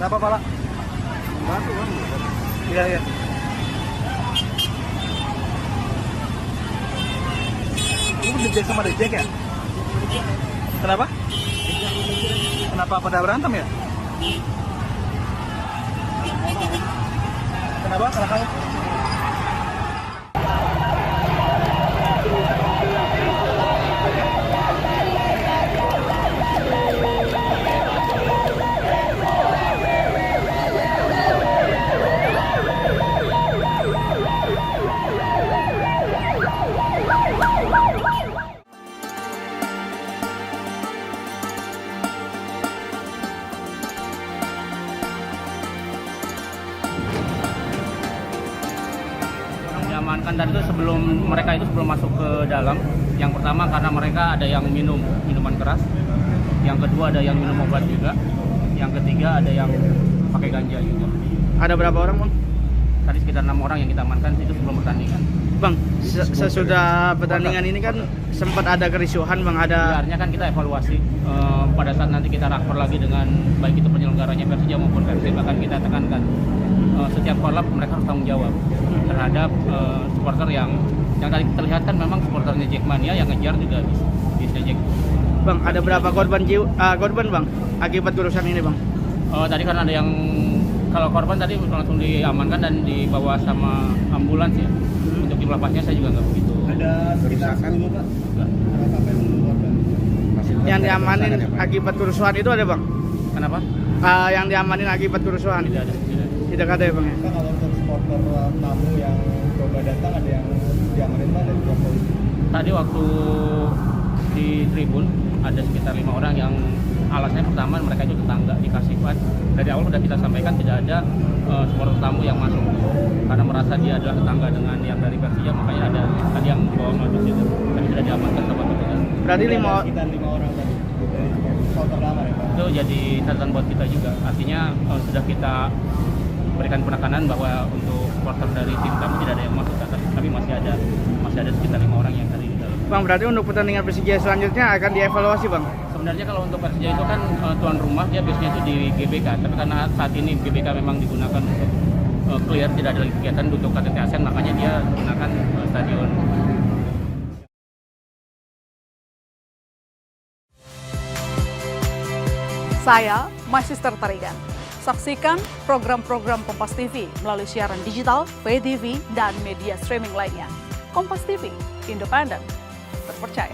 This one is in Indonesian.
Kenapa pala? Bantu kan? Iya iya. Kamu dijek sama dijek ya? Kenapa? Kenapa pada berantem ya? Kenapa? Kenapa? Diamankan tadi itu sebelum masuk ke dalam. Yang pertama karena mereka ada yang minum minuman keras, yang kedua ada yang minum obat juga, yang ketiga ada yang pakai ganja juga. Ada berapa orang, Bang? Tadi sekitar 6 orang yang kita amankan itu sebelum pertandingan. Bang, sesudah pertandingan ini kan sempat ada kerisuhan, Bang. Ada Sebenarnya kan kita evaluasi pada saat nanti kita rakor lagi dengan baik itu penyelenggaranya Persija maupun Persib, akan kita tekankan setiap kolab mereka harus tanggung jawab terhadap supporter yang tadi terlihat kan memang supporternya Jackmania yang ngejar juga di Jack. Bang, ada berapa korban Bang akibat kerusuhan ini, Bang? Tadi kan ada yang kalau korban tadi langsung diamankan dan dibawa sama ambulans ya. Untuk jumlah pasnya saya juga nggak begitu. Ada sekitar 10 Pak. Sampai 10 korban. Yang diamanin akibat kerusuhan itu ada, Bang? Kenapa? Yang diamanin akibat kerusuhan Tidak ada. tidak ada ya, Bang ya? Kalau untuk supporter tamu yang coba datang ada yang diamanin Pak dari pihak polisi. Tadi waktu di tribun ada sekitar 5 orang yang alasannya pertama mereka itu tetangga dikasih ban. Dari awal sudah kita sampaikan tidak ada supporter tamu yang masuk karena merasa dia adalah tetangga dengan yang dari Persija, makanya ada tadi yang dibawa masuk situ. Tapi sudah diamankan sama petugas. Berarti Sekitar 5 orang tadi dari supporter lama ya Pak. Itu jadi catatan buat kita juga. Artinya sudah kita berikan penekanan bahwa untuk supporter dari tim tamu tidak ada yang masuk, tapi masih ada sekitar 5 orang yang tadi di dalam. Bang, berarti untuk pertandingan Persija selanjutnya akan dievaluasi, Bang? Sebenarnya kalau untuk Persija itu kan tuan rumah, dia biasanya itu di GBK, tapi karena saat ini GBK memang digunakan untuk clear, tidak ada lagi kegiatan untuk KTT ASEAN, makanya dia menggunakan stadion. Saya Sister Tarigan. Saksikan program-program Kompas TV melalui siaran digital, pay TV, dan media streaming lainnya. Kompas TV, independen, terpercaya.